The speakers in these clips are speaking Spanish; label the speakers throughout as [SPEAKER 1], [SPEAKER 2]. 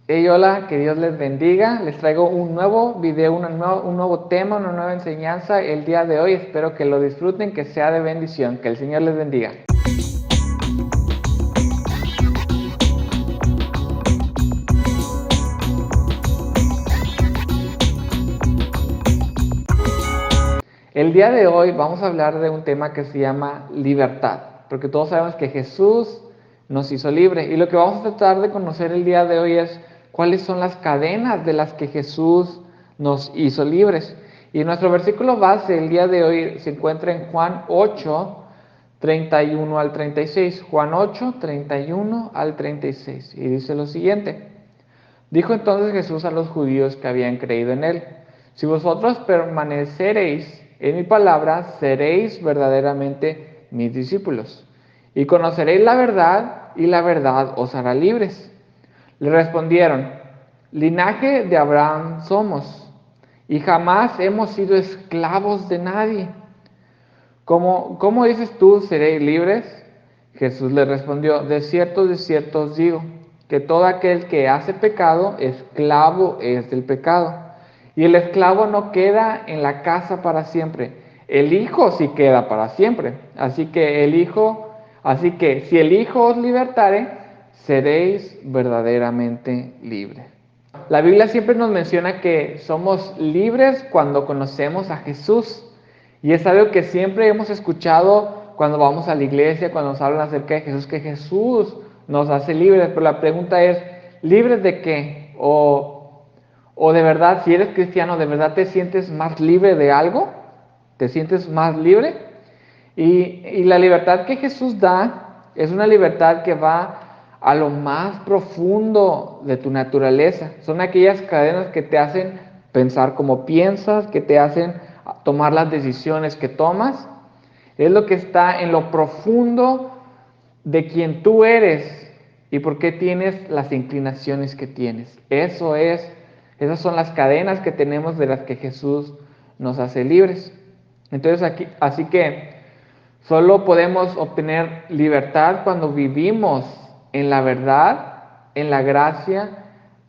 [SPEAKER 1] Hey, hola, que Dios les bendiga. Les traigo un nuevo video, un nuevo tema, una nueva enseñanza el día de hoy. Espero que lo disfruten, que sea de bendición. Que el Señor les bendiga. El día de hoy vamos a hablar de un tema que se llama libertad, porque todos sabemos que Jesús nos hizo libre y lo que vamos a tratar de conocer el día de hoy es cuáles son las cadenas de las que Jesús nos hizo libres. Y nuestro versículo base el día de hoy se encuentra en Juan 8, 31 al 36. Juan 8, 31 al 36. Y dice lo siguiente. Dijo entonces Jesús a los judíos que habían creído en él: si vosotros permaneceréis en mi palabra, seréis verdaderamente mis discípulos, y conoceréis la verdad, y la verdad os hará libres. Le respondieron: linaje de Abraham somos, y jamás hemos sido esclavos de nadie. ¿Cómo dices tú, seréis libres? Jesús le respondió: de cierto os digo, que todo aquel que hace pecado, esclavo es del pecado. Y el esclavo no queda en la casa para siempre, el Hijo sí queda para siempre. Así que si el Hijo os libertare, seréis verdaderamente libres. La Biblia siempre nos menciona que somos libres cuando conocemos a Jesús. Y es algo que siempre hemos escuchado cuando vamos a la iglesia, cuando nos hablan acerca de Jesús, que Jesús nos hace libres. Pero la pregunta es, ¿libres de qué? O de verdad, si eres cristiano, ¿de verdad te sientes más libre de algo? ¿Te sientes más libre? Y la libertad que Jesús da es una libertad que va a lo más profundo de tu naturaleza. Son aquellas cadenas que te hacen pensar como piensas, que te hacen tomar las decisiones que tomas. Es lo que está en lo profundo de quien tú eres y por qué tienes las inclinaciones que tienes. Esas son las cadenas que tenemos de las que Jesús nos hace libres. Entonces así que solo podemos obtener libertad cuando vivimos en la verdad, en la gracia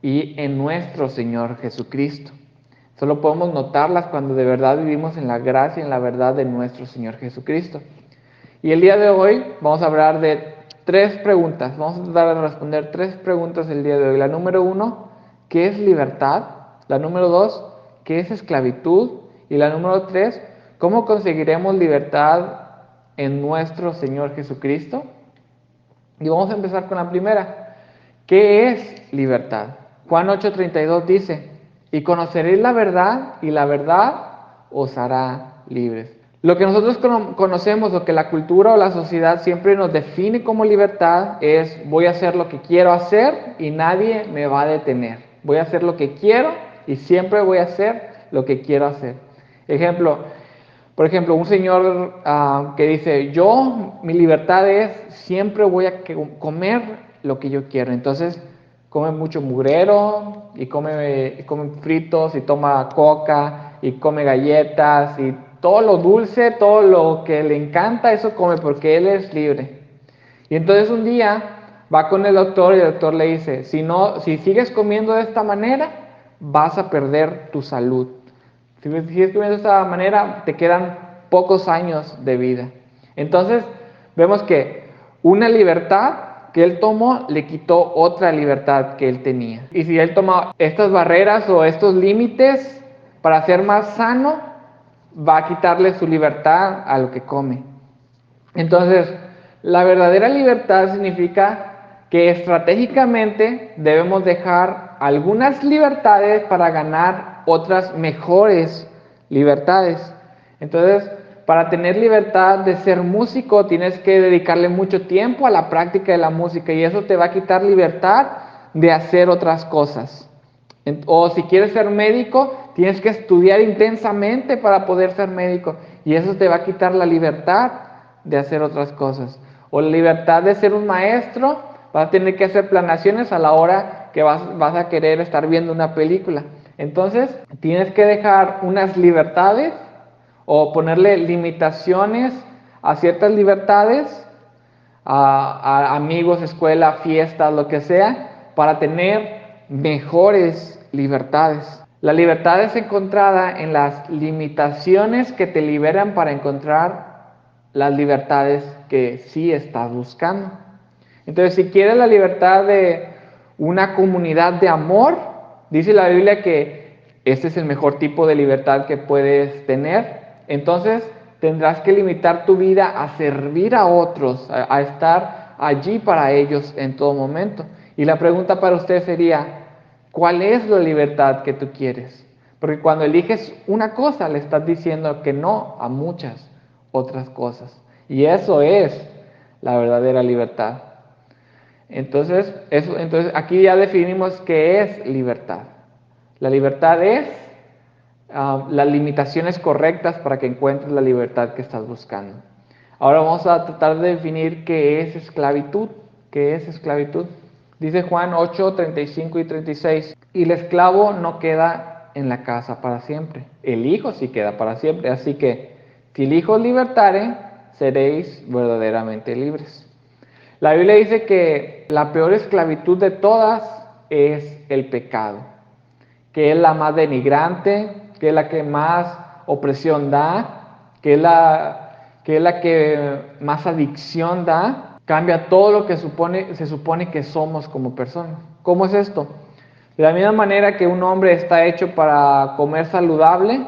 [SPEAKER 1] y en nuestro Señor Jesucristo. Solo podemos notarlas cuando de verdad vivimos en la gracia y en la verdad de nuestro Señor Jesucristo. Y el día de hoy vamos a hablar de tres preguntas. Vamos a tratar de responder tres preguntas el día de hoy. La número 1, ¿qué es libertad? La número 2, ¿qué es esclavitud? Y la número 3, ¿cómo conseguiremos libertad en nuestro Señor Jesucristo? Y vamos a empezar con la primera. ¿Qué es libertad? Juan 8:32 dice: y conoceréis la verdad, y la verdad os hará libres. Lo que nosotros conocemos, lo que la cultura o la sociedad siempre nos define como libertad es: voy a hacer lo que quiero hacer y nadie me va a detener. Voy a hacer lo que quiero y siempre voy a hacer lo que quiero hacer. Por ejemplo, un señor que dice: mi libertad es, siempre voy a comer lo que yo quiero. Entonces, come mucho mugrero y come fritos y toma coca y come galletas y todo lo dulce, todo lo que le encanta, eso come porque él es libre. Y entonces un día va con el doctor y el doctor le dice: si sigues comiendo de esta manera, vas a perder tu salud. Si sigues comiendo de esta manera, te quedan pocos años de vida. Entonces, vemos que una libertad que él tomó le quitó otra libertad que él tenía. Y si él toma estas barreras o estos límites para ser más sano, va a quitarle su libertad a lo que come. Entonces, la verdadera libertad significa que estratégicamente debemos dejar algunas libertades para ganar otras mejores libertades. Entonces, para tener libertad de ser músico, tienes que dedicarle mucho tiempo a la práctica de la música y eso te va a quitar libertad de hacer otras cosas. O si quieres ser médico, tienes que estudiar intensamente para poder ser médico y eso te va a quitar la libertad de hacer otras cosas. O la libertad de ser un maestro, vas a tener que hacer planeaciones a la hora que vas a querer estar viendo una película. Entonces, tienes que dejar unas libertades o ponerle limitaciones a ciertas libertades, a amigos, escuela, fiestas, lo que sea, para tener mejores libertades. La libertad es encontrada en las limitaciones que te liberan para encontrar las libertades que sí estás buscando. Entonces, si quieres la libertad de una comunidad de amor, dice la Biblia que este es el mejor tipo de libertad que puedes tener. Entonces, tendrás que limitar tu vida a servir a otros, a estar allí para ellos en todo momento. Y la pregunta para usted sería, ¿cuál es la libertad que tú quieres? Porque cuando eliges una cosa, le estás diciendo que no a muchas otras cosas. Y eso es la verdadera libertad. Entonces aquí ya definimos qué es libertad. La libertad es las limitaciones correctas para que encuentres la libertad que estás buscando. Ahora vamos a tratar de definir qué es esclavitud. ¿Qué es esclavitud? Dice Juan 8, 35 y 36. Y el esclavo no queda en la casa para siempre. El hijo sí queda para siempre. Así que si el hijo os libertare, seréis verdaderamente libres. La Biblia dice que la peor esclavitud de todas es el pecado, que es la más denigrante, que es la que más opresión da, que es la que más adicción da, cambia todo lo que se supone que somos como personas. ¿Cómo es esto? De la misma manera que un hombre está hecho para comer saludable,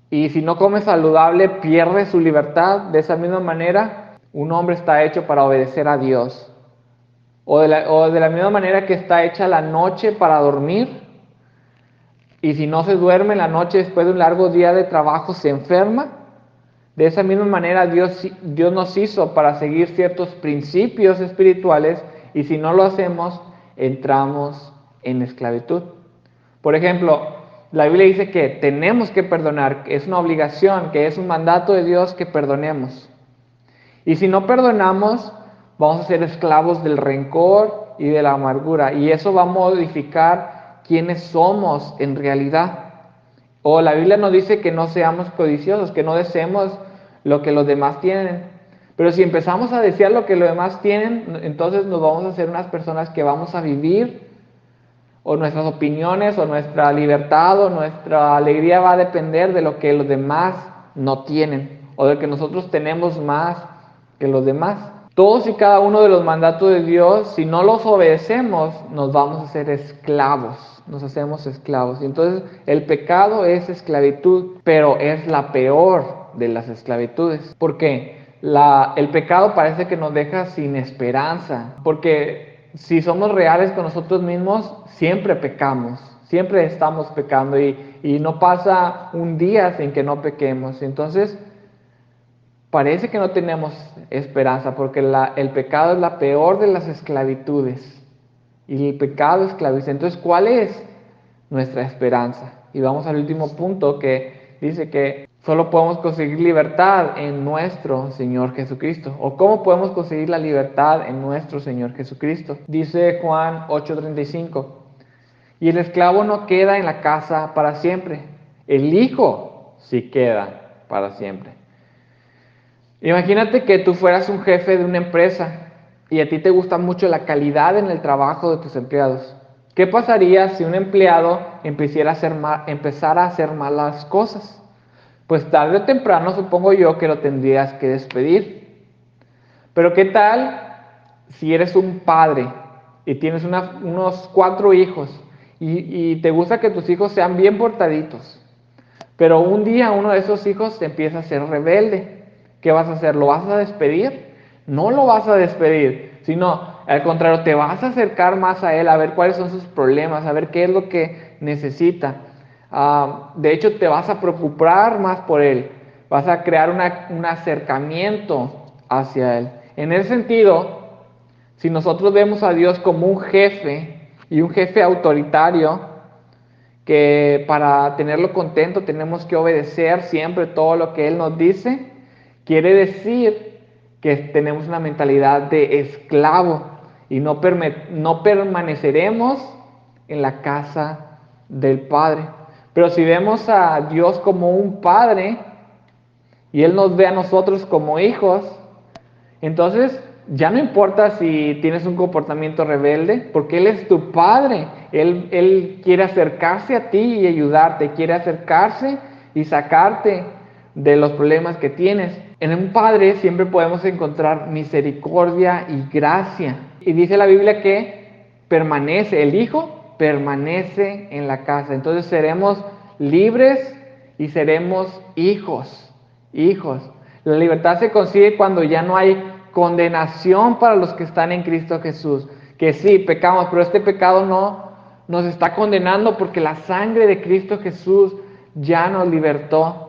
[SPEAKER 1] y si no come saludable pierde su libertad, de esa misma manera un hombre está hecho para obedecer a Dios. O de la misma manera que está hecha la noche para dormir, y si no se duerme en la noche después de un largo día de trabajo se enferma. De esa misma manera Dios nos hizo para seguir ciertos principios espirituales, y si no lo hacemos, entramos en esclavitud. Por ejemplo, la Biblia dice que tenemos que perdonar, que es una obligación, que es un mandato de Dios que perdonemos. Y si no perdonamos, vamos a ser esclavos del rencor y de la amargura, y eso va a modificar quiénes somos en realidad. O la Biblia nos dice que no seamos codiciosos, que no deseemos lo que los demás tienen. Pero si empezamos a desear lo que los demás tienen, entonces nos vamos a ser unas personas que vamos a vivir, o nuestras opiniones, o nuestra libertad, o nuestra alegría va a depender de lo que los demás no tienen, o de que nosotros tenemos más que los demás. Todos y cada uno de los mandatos de Dios, si no los obedecemos, nos vamos a hacer esclavos, nos hacemos esclavos. Y entonces el pecado es esclavitud, pero es la peor de las esclavitudes. ¿Por qué? El pecado parece que nos deja sin esperanza, porque si somos reales con nosotros mismos, siempre pecamos, siempre estamos pecando, y no pasa un día sin que no pequemos. Entonces parece que no tenemos esperanza, porque el pecado es la peor de las esclavitudes, y el pecado esclaviza. Entonces, ¿cuál es nuestra esperanza? Y vamos al último punto, que dice que solo podemos conseguir libertad en nuestro Señor Jesucristo. ¿O cómo podemos conseguir la libertad en nuestro Señor Jesucristo? Dice Juan 8:35, y el esclavo no queda en la casa para siempre, el hijo sí queda para siempre. Imagínate que tú fueras un jefe de una empresa y a ti te gusta mucho la calidad en el trabajo de tus empleados. ¿Qué pasaría si un empleado empezara a hacer malas cosas? Pues tarde o temprano supongo yo que lo tendrías que despedir. Pero ¿qué tal si eres un padre y tienes unos 4 hijos y te gusta que tus hijos sean bien portaditos, pero un día uno de esos hijos empieza a ser rebelde? ¿Qué vas a hacer? ¿Lo vas a despedir? No lo vas a despedir, sino al contrario, te vas a acercar más a él, a ver cuáles son sus problemas, a ver qué es lo que necesita. De hecho, te vas a preocupar más por él, vas a crear un acercamiento hacia él. En ese sentido, si nosotros vemos a Dios como un jefe, y un jefe autoritario, que para tenerlo contento tenemos que obedecer siempre todo lo que él nos dice, quiere decir que tenemos una mentalidad de esclavo, y no permaneceremos en la casa del Padre. Pero si vemos a Dios como un Padre y Él nos ve a nosotros como hijos, entonces ya no importa si tienes un comportamiento rebelde, porque Él es tu Padre. Él quiere acercarse a ti y ayudarte, quiere acercarse y sacarte de los problemas que tienes. En un Padre siempre podemos encontrar misericordia y gracia. Y dice la Biblia que permanece, el Hijo permanece en la casa. Entonces seremos libres y seremos hijos, hijos. La libertad se consigue cuando ya no hay condenación para los que están en Cristo Jesús. Que sí, pecamos, pero este pecado no nos está condenando porque la sangre de Cristo Jesús ya nos libertó.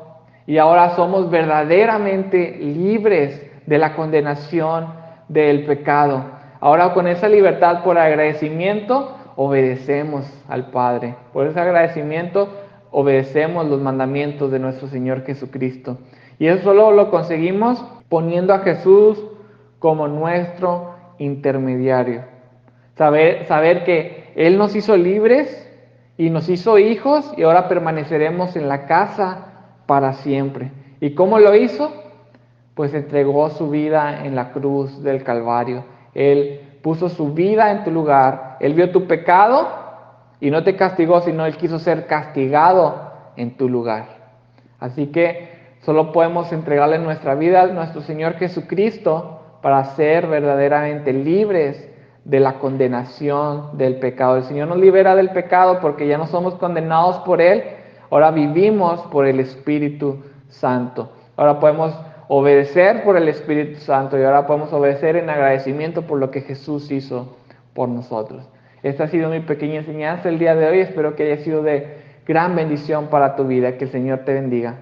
[SPEAKER 1] Y ahora somos verdaderamente libres de la condenación del pecado. Ahora con esa libertad por agradecimiento obedecemos al Padre. Por ese agradecimiento obedecemos los mandamientos de nuestro Señor Jesucristo. Y eso solo lo conseguimos poniendo a Jesús como nuestro intermediario. Saber que Él nos hizo libres y nos hizo hijos y ahora permaneceremos en la casa para siempre. ¿Y cómo lo hizo? Pues entregó su vida en la cruz del Calvario. Él puso su vida en tu lugar. Él vio tu pecado y no te castigó, sino Él quiso ser castigado en tu lugar. Así que solo podemos entregarle nuestra vida a nuestro Señor Jesucristo para ser verdaderamente libres de la condenación del pecado. El Señor nos libera del pecado porque ya no somos condenados por Él. Ahora vivimos por el Espíritu Santo. Ahora podemos obedecer por el Espíritu Santo y ahora podemos obedecer en agradecimiento por lo que Jesús hizo por nosotros. Esta ha sido mi pequeña enseñanza el día de hoy. Espero que haya sido de gran bendición para tu vida. Que el Señor te bendiga.